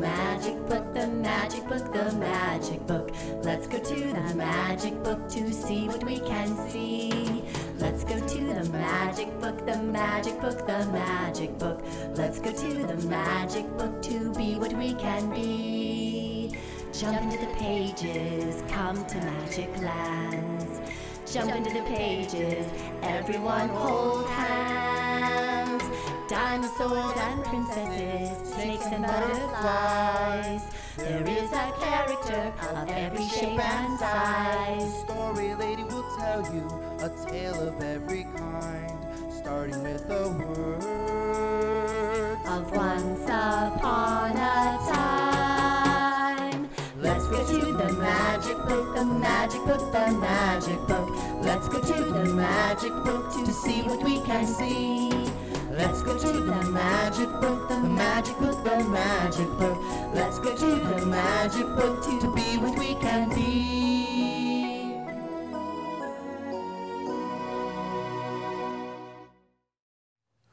magic book, the magic book, the magic book. Let's go to the magic book to see what we can see. Let's go to the magic book, the magic book, the magic book. Let's go to the magic book to be what we can be. Jump into the pages, come to magic lands. Jump into the pages, everyone hold hands. Dinosaurs and princesses, snakes and butterflies. There is a character of every shape and size. Storylady will tell you a tale of every kind, starting with the words of once upon a time. Let's go to the magic book, the magic book, the magic book. Let's go to the magic book to see what we can see. Let's go to the magic book, the magic book, the magic book. Let's go to the magic book to be what we can be.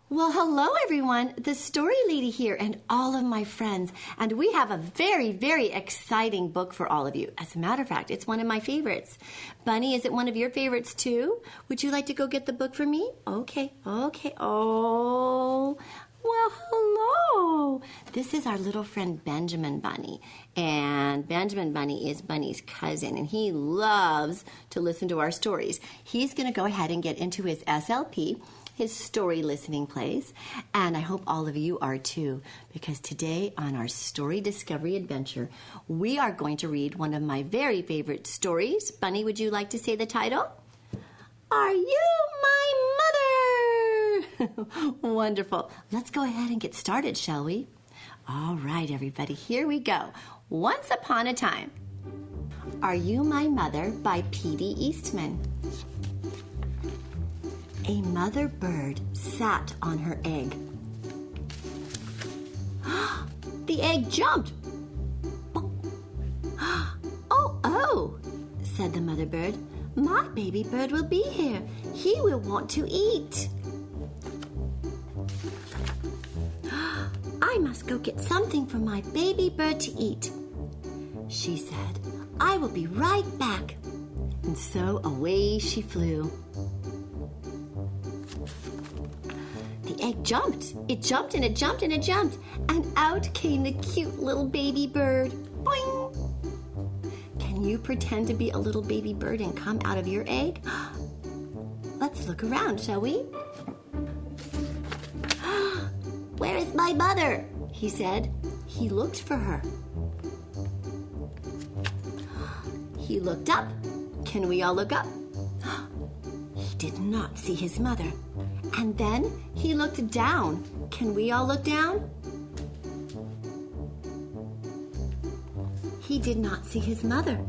Well, hello everyone, the Storylady here and all of my friends, and we have a very, very exciting book for all of you. As a matter of fact, it's one of my favorites. Bunny, is it one of your favorites too? Would you like to go get the book for me? Okay. Oh, well, hello. This is our little friend Benjamin Bunny, and Benjamin Bunny is Bunny's cousin, and he loves to listen to our stories. He's going to go ahead and get into his SLP, his story listening plays, and I hope all of you are too, because today on our story discovery adventure, we are going to read one of my very favorite stories. Bunny, would you like to say the title? Are You My Mother? Wonderful. Let's go ahead and get started, shall we? All right, everybody, here we go. Once upon a time. Are You My Mother by P.D. Eastman. A mother bird sat on her egg. The egg jumped. Oh, said the mother bird. My baby bird will be here. He will want to eat. I must go get something for my baby bird to eat, she said. I will be right back. And so away she flew. The egg jumped. It jumped and it jumped and it jumped. And out came the cute little baby bird. Boing! Can you pretend to be a little baby bird and come out of your egg? Let's look around, shall we? Where is my mother? He said. He looked for her. He looked up. Can we all look up? He did not see his mother. And then he looked down. Can we all look down? He did not see his mother.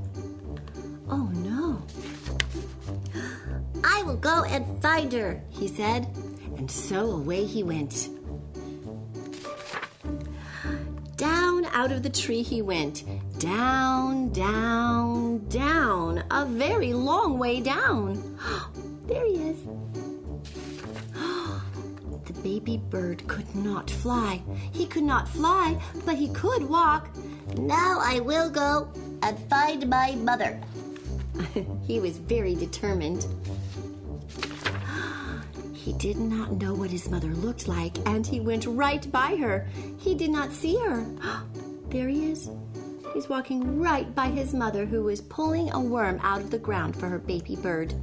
Oh no. I will go and find her, he said. And so away he went. Down out of the tree he went. Down, down, down. A very long way down. There he is. The baby bird could not fly. He could not fly, but he could walk. Now I will go and find my mother. He was very determined. He did not know what his mother looked like, and he went right by her. He did not see her. There he is. He's walking right by his mother, who was pulling a worm out of the ground for her baby bird.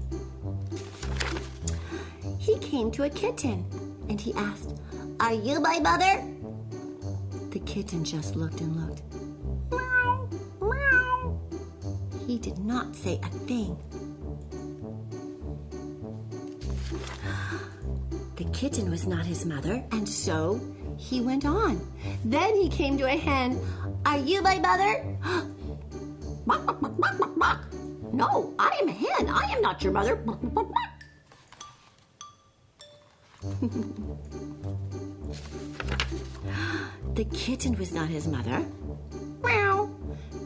He came to a kitten, and he asked, Are you my mother? The kitten just looked and looked. Meow, meow. He did not say a thing. The kitten was not his mother, and so he went on. Then he came to a hen. Are you my mother? Bok, bok, bok, bok, bok, bok. No, I am a hen. I am not your mother. Bok, bok, bok, bok. The kitten was not his mother. Meow.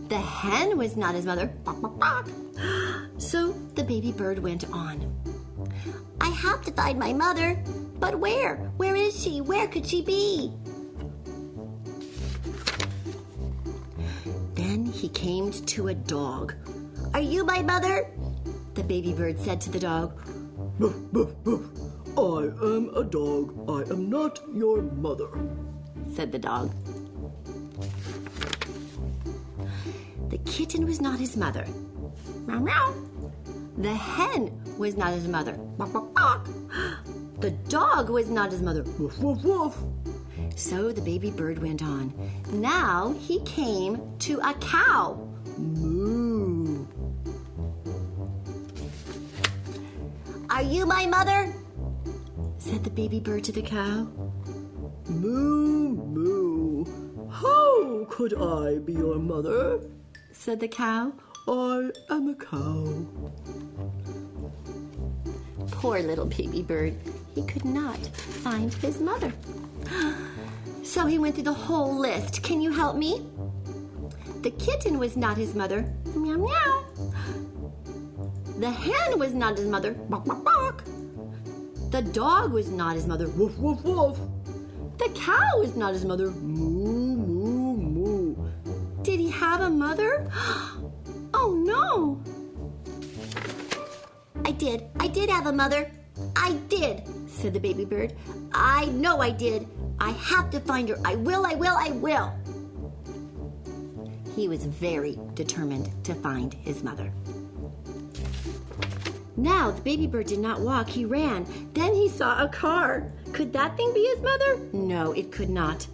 The hen was not his mother. Bok, bok, bok. So the baby bird went on. I have to find my mother. But where? Where is she? Where could she be? he came to a dog. "Are you my mother?" the baby bird said to the dog. "Boof, boof, boof. I am a dog. I am not your mother," said the dog. The kitten was not his mother. Meow, meow. The hen was not his mother. Bawk, bawk, bawk. The dog was not his mother. Woof, woof, woof. So the baby bird went on. Now he came to a cow. Moo. "Are you my mother?" said the baby bird to the cow. "Moo, moo. How could I be your mother?" said the cow. "I am a cow." Poor little baby bird. He could not find his mother. So he went through the whole list. "Can you help me?" The kitten was not his mother. Meow, meow. The hen was not his mother. Bawk, bawk, bawk. The dog was not his mother. Woof, woof, woof. The cow was not his mother. Moo, moo, moo. Did he have a mother? Oh no! I did have a mother. I did, said the baby bird. I know I did. I have to find her. I will. He was very determined to find his mother. Now, the baby bird did not walk, he ran. Then he saw a car. Could that thing be his mother? No, it could not.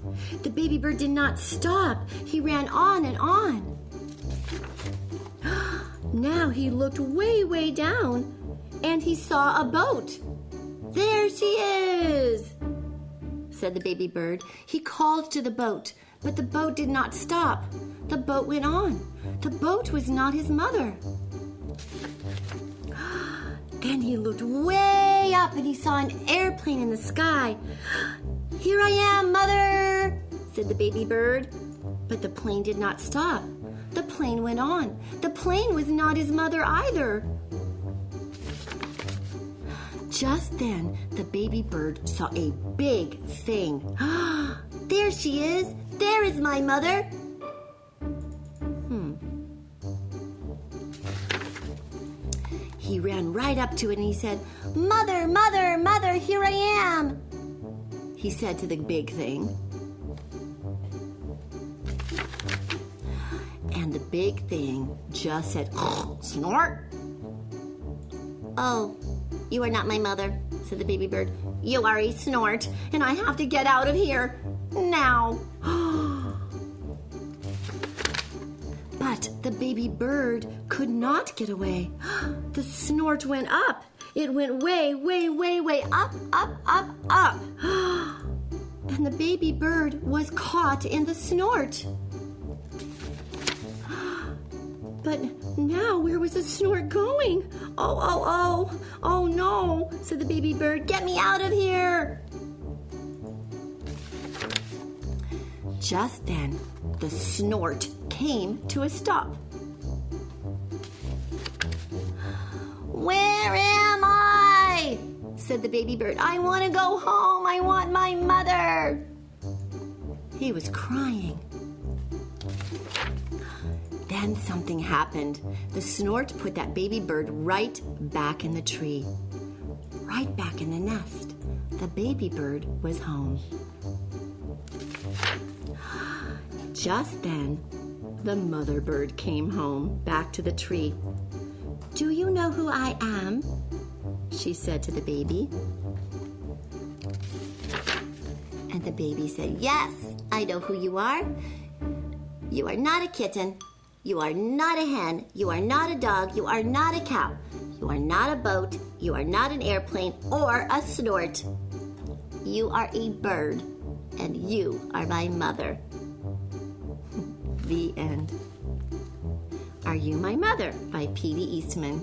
The baby bird did not stop. He ran on and on. Now he looked way, way down, and he saw a boat. There she is, said the baby bird. He called to the boat, but the boat did not stop. The boat went on. The boat was not his mother. Then he looked way up and he saw an airplane in the sky. Here I am, mother, said the baby bird. But the plane did not stop. The plane went on. The plane was not his mother either. Just then, the baby bird saw a big thing. There she is. There is my mother. He ran right up to it and he said, Mother, mother, mother, here I am, he said to the big thing. And the big thing just said, snort. Oh, you are not my mother, said the baby bird. You are a snort, and I have to get out of here now. But the baby bird could not get away. The snort went up. It went way, way, way, way up, up, up, up. And the baby bird was caught in the snort. But now where was the snort going? Oh no, said the baby bird. Get me out of here. Just then, the snort came to a stop. Where am I? Said the baby bird. I want to go home. I want my mother. He was crying. Then something happened. The snort put that baby bird right back in the tree, right back in the nest. The baby bird was home. Just then, the mother bird came home, back to the tree. Do you know who I am? She said to the baby. And the baby said, yes, I know who you are. You are not a kitten. You are not a hen. You are not a dog. You are not a cow. You are not a boat. You are not an airplane or a snort. You are a bird, and you are my mother. The end. Are You My Mother by P.D. Eastman.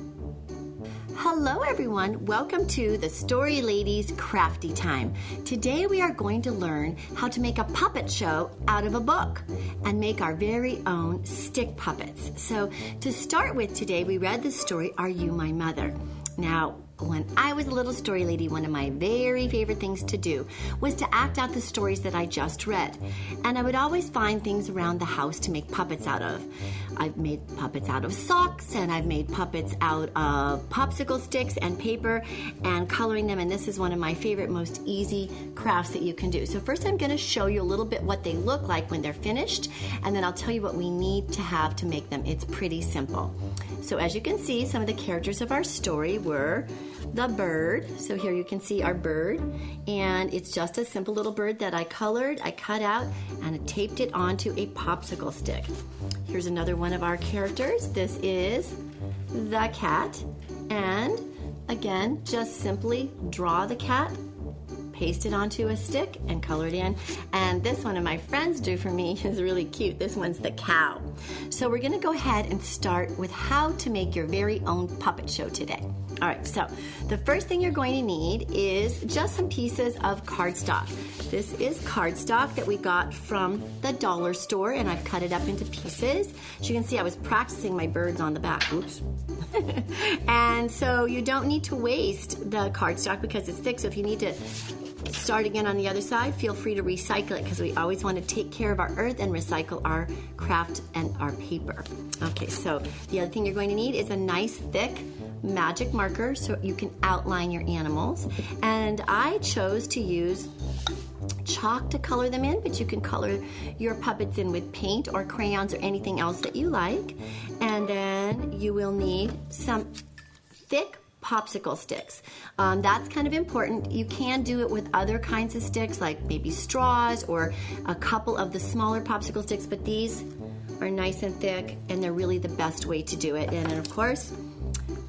Hello everyone, welcome to the Storylady's Crafty Time. Today we are going to learn how to make a puppet show out of a book and make our very own stick puppets. So to start with today, we read the story, Are You My Mother? Now, when I was a little story lady, one of my very favorite things to do was to act out the stories that I just read. And I would always find things around the house to make puppets out of. I've made puppets out of socks, and I've made puppets out of popsicle sticks and paper and coloring them. And this is one of my favorite, most easy crafts that you can do. So first I'm going to show you a little bit what they look like when they're finished, and then I'll tell you what we need to have to make them. It's pretty simple. So as you can see, some of the characters of our story were the bird. So here you can see our bird, and it's just a simple little bird that I colored, I cut out, and I taped it onto a popsicle stick. Here's another one of our characters. This is the cat, and again, just simply draw the cat, paste it onto a stick, and color it in. And this one of my friends drew for me is really cute. This one's the cow. So we're going to go ahead and start with how to make your very own puppet show today. All right, so the first thing you're going to need is just some pieces of cardstock. This is cardstock that we got from the dollar store, and I've cut it up into pieces. As you can see, I was practicing my birds on the back. Oops. And so you don't need to waste the cardstock because it's thick, so if you need to start again on the other side, feel free to recycle it, because we always want to take care of our earth and recycle our craft and our paper. Okay, so the other thing you're going to need is a nice thick magic marker so you can outline your animals. And I chose to use chalk to color them in, but you can color your puppets in with paint or crayons or anything else that you like. And then you will need some thick popsicle sticks. That's kind of important. You can do it with other kinds of sticks, like maybe straws or a couple of the smaller popsicle sticks, but these are nice and thick, and they're really the best way to do it. And then, of course,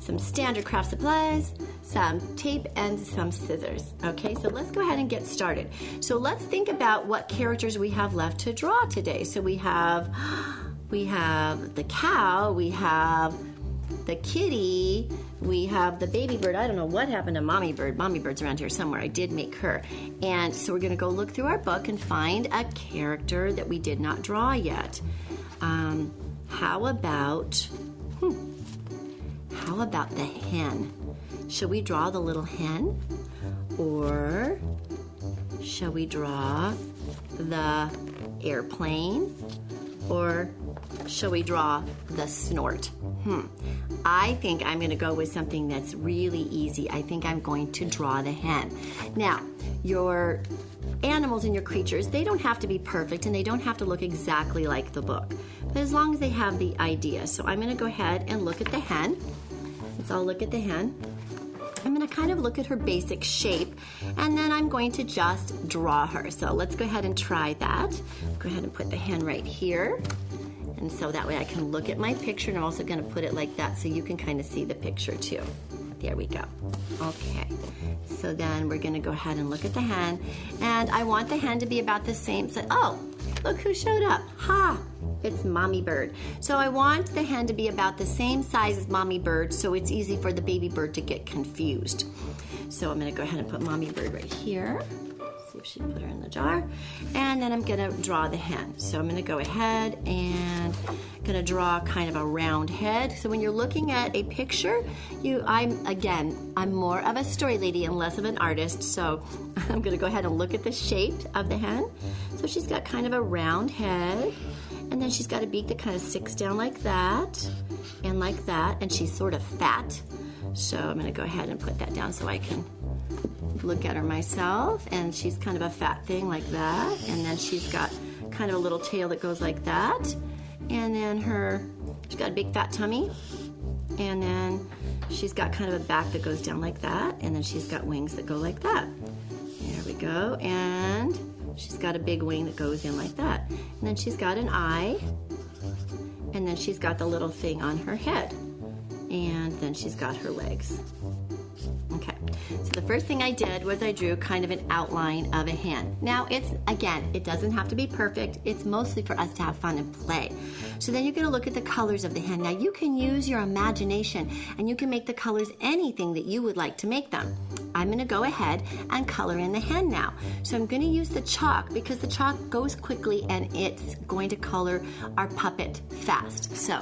some standard craft supplies, some tape, and some scissors. Okay, so let's go ahead and get started. So let's think about what characters we have left to draw today. So we have the cow, we have the kitty, we have the baby bird. I don't know what happened to Mommy Bird. Mommy Bird's around here somewhere. I did make her. And so we're going to go look through our book and find a character that we did not draw yet. How about the hen? Should we draw the little hen? Or shall we draw the airplane? Or shall we draw the snort? I think I'm going to go with something that's really easy. I think I'm going to draw the hen. Now, your animals and your creatures, they don't have to be perfect, and they don't have to look exactly like the book, but as long as they have the idea. So I'm going to go ahead and look at the hen. Let's all look at the hen. I'm going to kind of look at her basic shape, and then I'm going to just draw her. So let's go ahead and try that. Go ahead and put the hen right here. And so that way I can look at my picture, and I'm also going to put it like that so you can kind of see the picture too. There we go. Okay. So then we're going to go ahead and look at the hen. And I want the hen to be about the same size. Oh, look who showed up. Ha! It's Mommy Bird. So I want the hen to be about the same size as Mommy Bird, so it's easy for the baby bird to get confused. So I'm going to go ahead and put Mommy Bird right here. See if she can put her in the jar. And then I'm going to draw the hen. So I'm going to go ahead and going to draw kind of a round head. So when you're looking at a picture, I'm more of a story lady and less of an artist. So I'm going to go ahead and look at the shape of the hen. So she's got kind of a round head. And then she's got a beak that kind of sticks down like that and like that. And she's sort of fat. So I'm going to go ahead and put that down so I can look at her myself. And she's kind of a fat thing like that. And then she's got kind of a little tail that goes like that. And then she's got a big fat tummy. And then she's got kind of a back that goes down like that. And then she's got wings that go like that. There we go. And she's got a big wing that goes in like that. And then she's got an eye. And then she's got the little thing on her head. And then she's got her legs. Okay, so the first thing I did was I drew kind of an outline of a hen. Now, it doesn't have to be perfect. It's mostly for us to have fun and play. So then you're going to look at the colors of the hen. Now, you can use your imagination, and you can make the colors anything that you would like to make them. I'm going to go ahead and color in the hen now. So I'm going to use the chalk because the chalk goes quickly, and it's going to color our puppet fast. So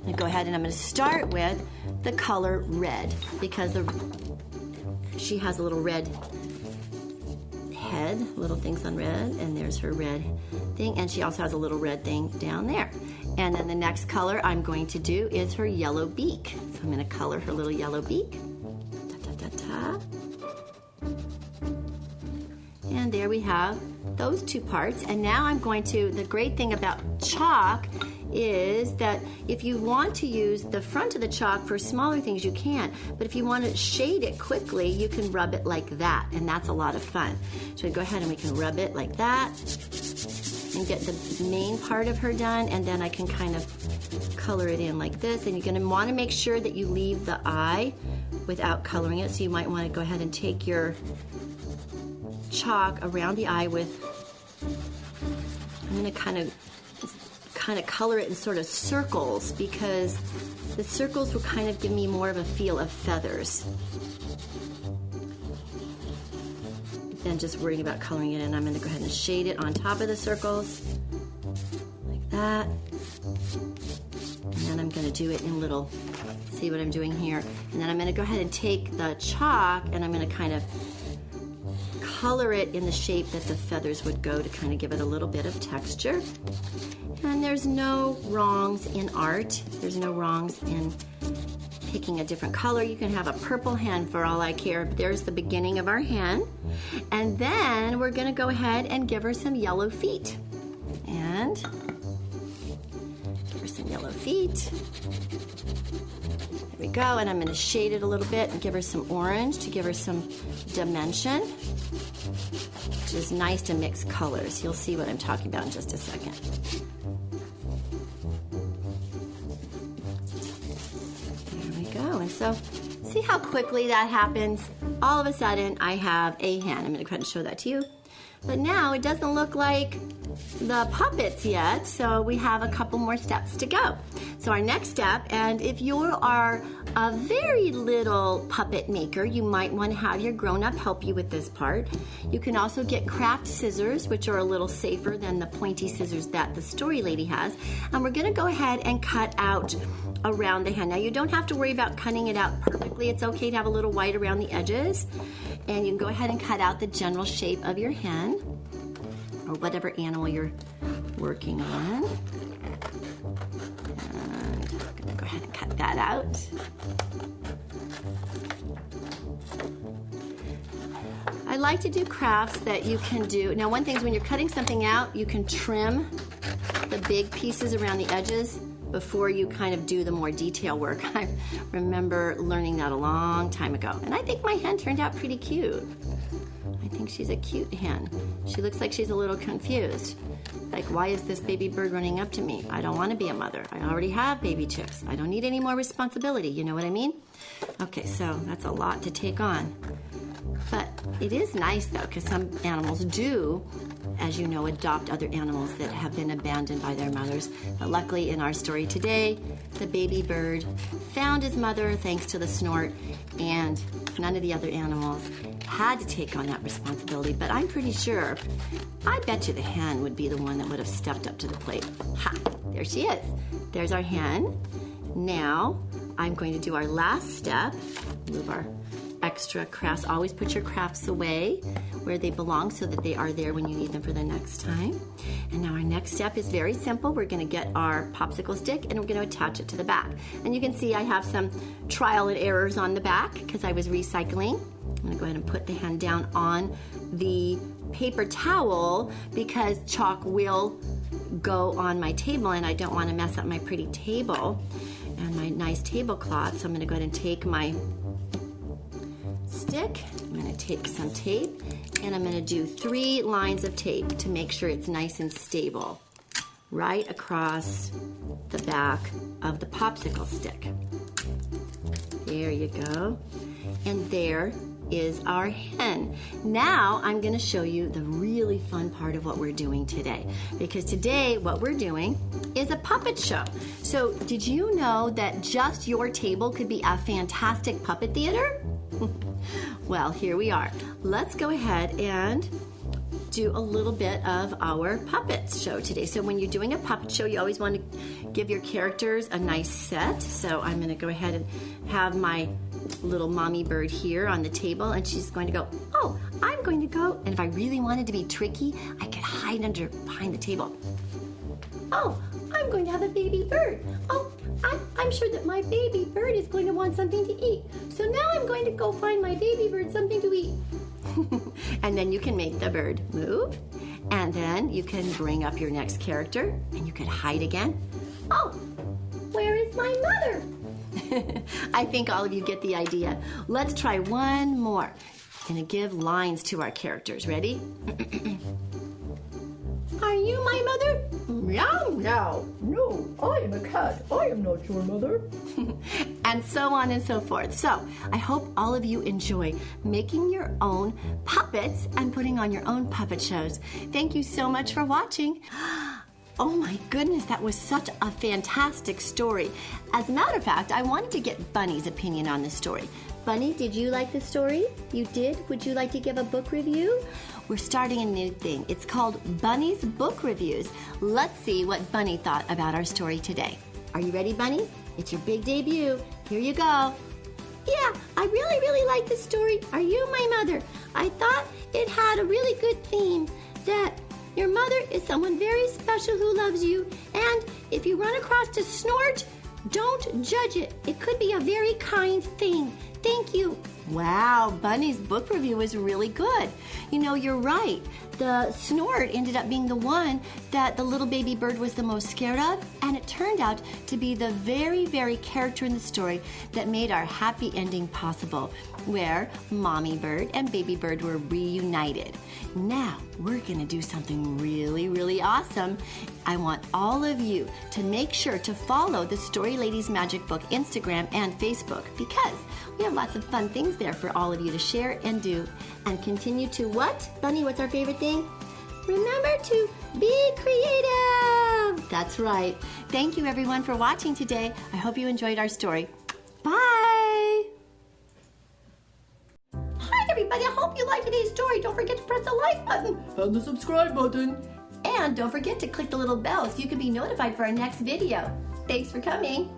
I'm gonna go ahead and I'm gonna start with the color red because she has a little red head, little things on red, and there's her red thing, and she also has a little red thing down there. And then the next color I'm going to do is her yellow beak. So I'm gonna color her little yellow beak. Da, da, da, da. And there we have those two parts. And now I'm going to, the great thing about chalk is that if you want to use the front of the chalk for smaller things, you can. But if you want to shade it quickly, you can rub it like that, and that's a lot of fun. So we go ahead and we can rub it like that and get the main part of her done, and then I can kind of color it in like this. And you're going to want to make sure that you leave the eye without coloring it. So you might want to go ahead and take your chalk around the eye with, I'm going to kind of color it in sort of circles because the circles will kind of give me more of a feel of feathers than just worrying about coloring it in. I'm going to go ahead and shade it on top of the circles like that. And then I'm going to do it in little, see what I'm doing here? And then I'm going to go ahead and take the chalk and I'm going to kind of color it in the shape that the feathers would go to kind of give it a little bit of texture. And there's no wrongs in art. There's no wrongs in picking a different color. You can have a purple hen for all I care. There's the beginning of our hen. And then we're going to go ahead and give her some yellow feet. And give her some yellow feet. There we go. And I'm going to shade it a little bit and give her some orange to give her some dimension, which is nice to mix colors. You'll see what I'm talking about in just a second. And so see how quickly that happens. All of a sudden I have a hen. I'm going to go ahead and show that to you. But now it doesn't look like the puppets yet, so we have a couple more steps to go. So our next step, and if you are a very little puppet maker, you might want to have your grown-up help you with this part. You can also get craft scissors, which are a little safer than the pointy scissors that the Storylady has. And we're going to go ahead and cut out around the hen. Now you don't have to worry about cutting it out perfectly. It's okay to have a little white around the edges. And you can go ahead and cut out the general shape of your hen or whatever animal you're working on. And I'm going to go ahead and cut that out. I like to do crafts that you can do. Now one thing is when you're cutting something out, you can trim the big pieces around the edges before you kind of do the more detail work. I remember learning that a long time ago. And I think my hen turned out pretty cute. I think she's a cute hen. She looks like she's a little confused. Like, why is this baby bird running up to me? I don't want to be a mother. I already have baby chicks. I don't need any more responsibility. You know what I mean? Okay, so that's a lot to take on. But it is nice though, because some animals do, as you know, adopt other animals that have been abandoned by their mothers. But luckily in our story today, the baby bird found his mother thanks to the snort, and none of the other animals had to take on that responsibility. But I'm pretty sure, I bet you the hen would be the one that would have stepped up to the plate. Ha, there she is. There's our hen. Now, I'm going to do our last step. Move our extra crafts. Always put your crafts away where they belong so that they are there when you need them for the next time. And now our next step is very simple. We're going to get our popsicle stick and we're going to attach it to the back. And you can see I have some trial and errors on the back because I was recycling. I'm going to go ahead and put the hen down on the paper towel because chalk will go on my table and I don't want to mess up my pretty table and my nice tablecloth. So I'm going to go ahead and take my stick, I'm going to take some tape, and I'm going to do 3 lines of tape to make sure it's nice and stable right across the back of the popsicle stick. There you go. And there is our hen. Now I'm going to show you the really fun part of what we're doing today, because today what we're doing is a puppet show. So did you know that just your table could be a fantastic puppet theater? Well, here we are. Let's go ahead and do a little bit of our puppet show today. So when you're doing a puppet show, you always want to give your characters a nice set. So I'm going to go ahead and have my little mommy bird here on the table, and she's going to go, oh, I'm going to go. And if I really wanted to be tricky, I could hide behind the table. Oh, I'm going to have a baby bird. Oh, I'm sure that my baby bird is going to want something to eat. So now I'm going to go find my baby bird something to eat. And then you can make the bird move. And then you can bring up your next character and you could hide again. Oh, where is my mother? I think all of you get the idea. Let's try one more. Gonna give lines to our characters. Ready? Are you my mother? Meow, meow. No, I am a cat. I am not your mother. And so on and so forth. So I hope all of you enjoy making your own puppets and putting on your own puppet shows. Thank you so much for watching. Oh my goodness, that was such a fantastic story. As a matter of fact, I wanted to get Bunny's opinion on the story. Bunny, did you like the story? You did? Would you like to give a book review? We're starting a new thing. It's called Bunny's Book Reviews. Let's see what Bunny thought about our story today. Are you ready, Bunny? It's your big debut. Here you go. Yeah, I really like the story. Are you my mother? I thought it had a really good theme that your mother is someone very special who loves you, and if you run across a snort, don't judge it. It could be a very kind thing. Thank you. Wow, Bunny's book review was really good. You know, you're right. The snort ended up being the one that the little baby bird was the most scared of, and it turned out to be the very character in the story that made our happy ending possible, where mommy bird and baby bird were reunited. Now, we're gonna do something really awesome. I want all of you to make sure to follow the Storylady's Magic Book Instagram and Facebook, because we have lots of fun things there for all of you to share and do. And continue to what? Bunny, what's our favorite thing? Remember to be creative! That's right. Thank you everyone for watching today. I hope you enjoyed our story. Bye! Hi everybody, I hope you liked today's story. Don't forget to press the like button. And the subscribe button. And don't forget to click the little bell so you can be notified for our next video. Thanks for coming.